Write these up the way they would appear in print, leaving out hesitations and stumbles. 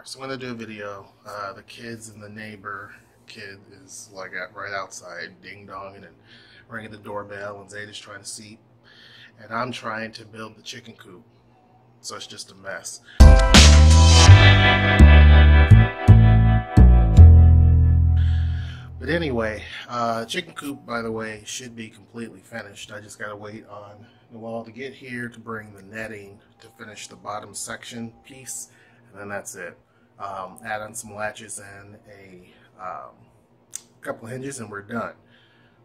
So I'm gonna do a video. The kids and the neighbor kid is like right outside, ding donging and ringing the doorbell, and Zayda's trying to sleep, and I'm trying to build the chicken coop. So it's just a mess. But anyway, chicken coop, by the way, should be completely finished. I just gotta wait on Noelle to get here to bring the netting to finish the bottom section piece, and then that's it. Add on some latches and a couple of hinges, and we're done.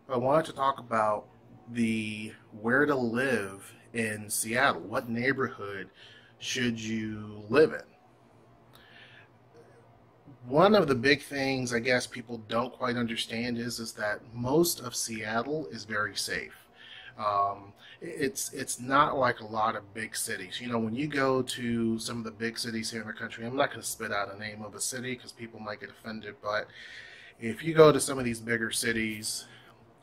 I wanted to talk about the where to live in Seattle. What neighborhood should you live in? One of the big things I guess people don't quite understand is that most of Seattle is very safe. It's not like a lot of big cities. You know, when you go to some of the big cities here in the country, I'm not going to spit out a name of a city because people might get offended, but if you go to some of these bigger cities,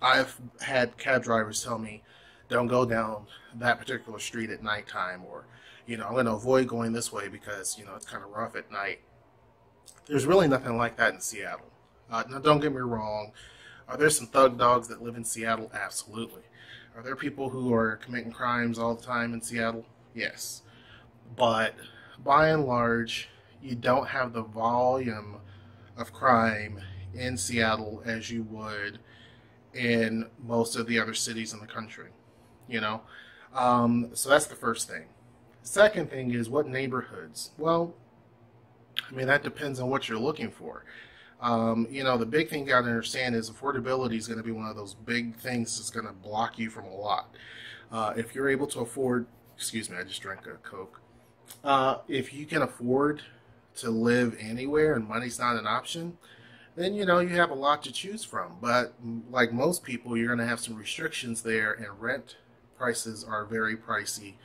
I've had cab drivers tell me, don't go down that particular street at nighttime, or, you know, I'm going to avoid going this way because, you know, it's kind of rough at night. There's really nothing like that in Seattle. Now, don't get me wrong. Are there some thug dogs that live in Seattle? Absolutely. Are there people who are committing crimes all the time in Seattle? Yes. But by and large, you don't have the volume of crime in Seattle as you would in most of the other cities in the country. You know? So that's the first thing. Second thing is, what neighborhoods? Well, I mean, that depends on what you're looking for. You know, the big thing you got to understand is affordability is going to be one of those big things that's going to block you from a lot. If you're able to afford, excuse me, I just drank a Coke. If you can afford to live anywhere and money's not an option, then, you know, you have a lot to choose from. But like most people, you're going to have some restrictions there, and rent prices are very pricey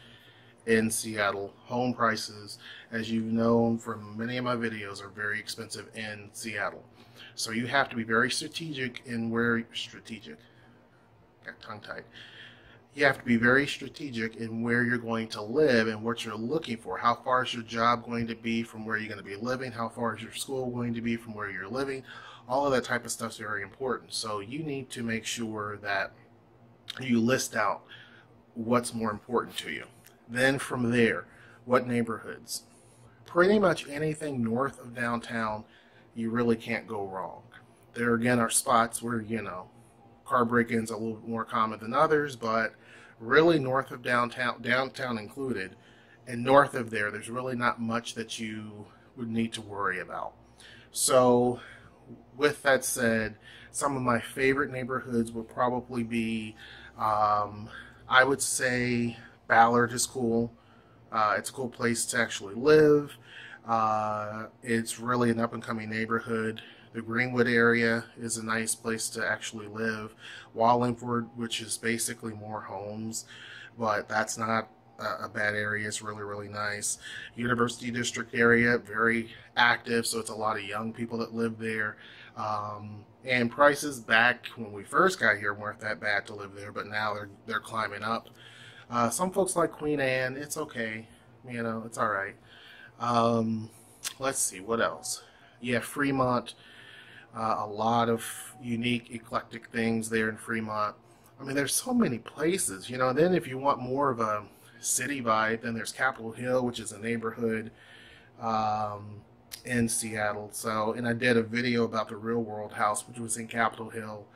in Seattle. Home prices, as you've known from many of my videos, are very expensive in Seattle. So you have to be very strategic in where, got tongue-tied. You have to be very strategic in where you're going to live and what you're looking for. How far is your job going to be from where you're going to be living? How far is your school going to be from where you're living? All of that type of stuff is very important. So you need to make sure that you list out what's more important to you. Then from there, what neighborhoods? Pretty much anything north of downtown, you really can't go wrong. There again are spots where, you know, car break-ins are a little bit more common than others, but really north of downtown included, and north of there, there's really not much that you would need to worry about. So with that said, some of my favorite neighborhoods would probably be, I would say, Ballard is cool. It's a cool place to actually live. It's really an up-and-coming neighborhood. The Greenwood area is a nice place to actually live. Wallingford, which is basically more homes, but that's not a bad area. It's really, really nice. University District area, very active, so it's a lot of young people that live there. And prices back when we first got here weren't that bad to live there, but now they're climbing up. Some folks like Queen Anne. It's okay. You know, it's all right. Let's see, what else? Yeah, Fremont. A lot of unique, eclectic things there in Fremont. I mean, there's so many places, you know. And then if you want more of a city vibe, then there's Capitol Hill, which is a neighborhood in Seattle. So, and I did a video about the Real World House, which was in Capitol Hill.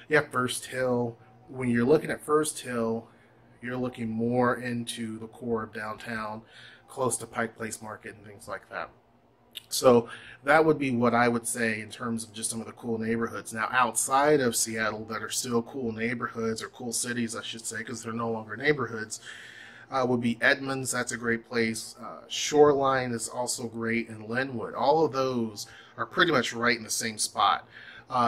Yeah, First Hill. When you're looking at First Hill, you're looking more into the core of downtown, close to Pike Place Market and things like that. So that would be what I would say in terms of just some of the cool neighborhoods. Now, outside of Seattle that are still cool neighborhoods, or cool cities, I should say, because they're no longer neighborhoods, would be Edmonds. That's a great place. Shoreline is also great, and Linwood. All of those are pretty much right in the same spot.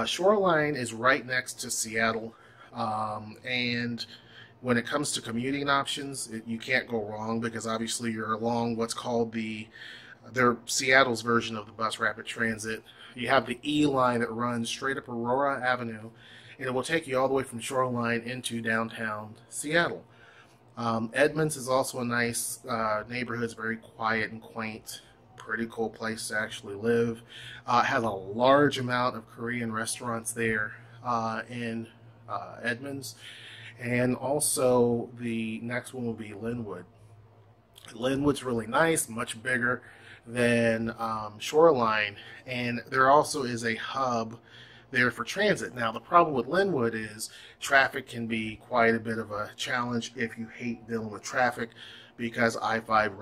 Shoreline is right next to Seattle, and when it comes to commuting options, you can't go wrong, because obviously you're along what's called they're Seattle's version of the bus rapid transit. You have the E line that runs straight up Aurora Avenue, and it will take you all the way from Shoreline into downtown Seattle. Edmonds is also a nice neighborhood. It's very quiet and quaint. Pretty cool place to actually live. It has a large amount of Korean restaurants there in Edmonds. And also the next one will be Linwood. Linwood's really nice, much bigger than Shoreline, and there also is a hub there for transit. Now, the problem with Linwood is traffic can be quite a bit of a challenge if you hate dealing with traffic, because I-5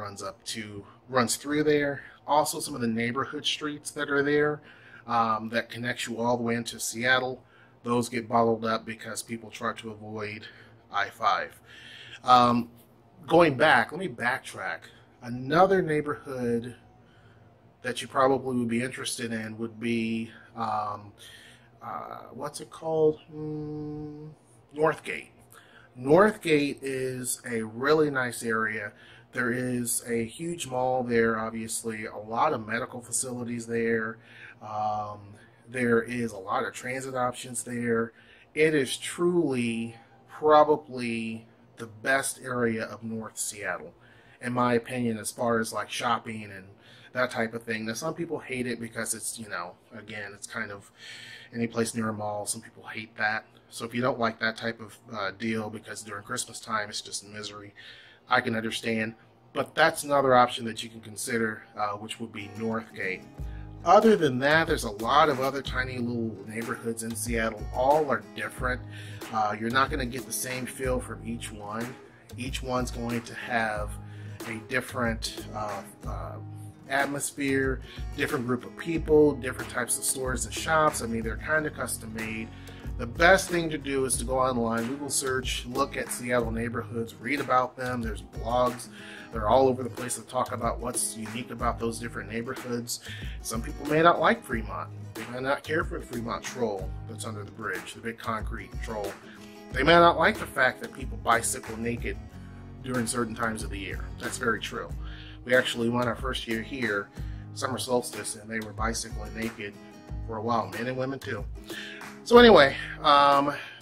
runs through there. Also, some of the neighborhood streets that are there that connects you all the way into Seattle, those get bottled up because people try to avoid I-5. Going back, let me backtrack. Another neighborhood that you probably would be interested in would be, what's it called? Northgate. Northgate is a really nice area. There is a huge mall there, obviously, a lot of medical facilities there. There is a lot of transit options there. It is truly probably the best area of North Seattle, in my opinion, as far as like shopping and that type of thing. Now, some people hate it because it's, you know, again, it's kind of any place near a mall. Some people hate that. So if you don't like that type of deal, because during Christmas time it's just misery, I can understand. But that's another option that you can consider, which would be Northgate. Other than that, there's a lot of other tiny little neighborhoods in Seattle. All are different. You're not going to get the same feel from each one. Each one's going to have a different atmosphere, different group of people, different types of stores and shops. I mean, they're kind of custom made. The best thing to do is to go online, Google search, look at Seattle neighborhoods, read about them. There's blogs. They're all over the place that talk about what's unique about those different neighborhoods. Some people may not like Fremont. They may not care for the Fremont Troll that's under the bridge, the big concrete troll. They may not like the fact that people bicycle naked during certain times of the year. That's very true. We actually went our first year here, summer solstice, and they were bicycling naked for a while, men and women too. So anyway,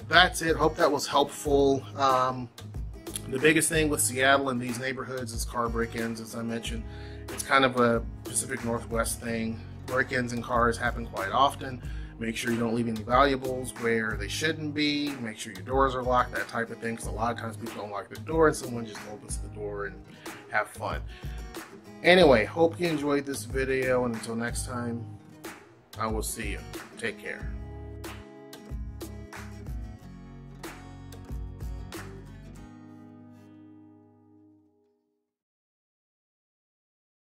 that's it. Hope that was helpful. The biggest thing with Seattle and these neighborhoods is car break-ins, as I mentioned. It's kind of a Pacific Northwest thing. Break-ins in cars happen quite often. Make sure you don't leave any valuables where they shouldn't be. Make sure your doors are locked, that type of thing, because a lot of times people don't lock their door and someone just opens the door and have fun. Anyway, hope you enjoyed this video, and until next time, I will see you. Take care.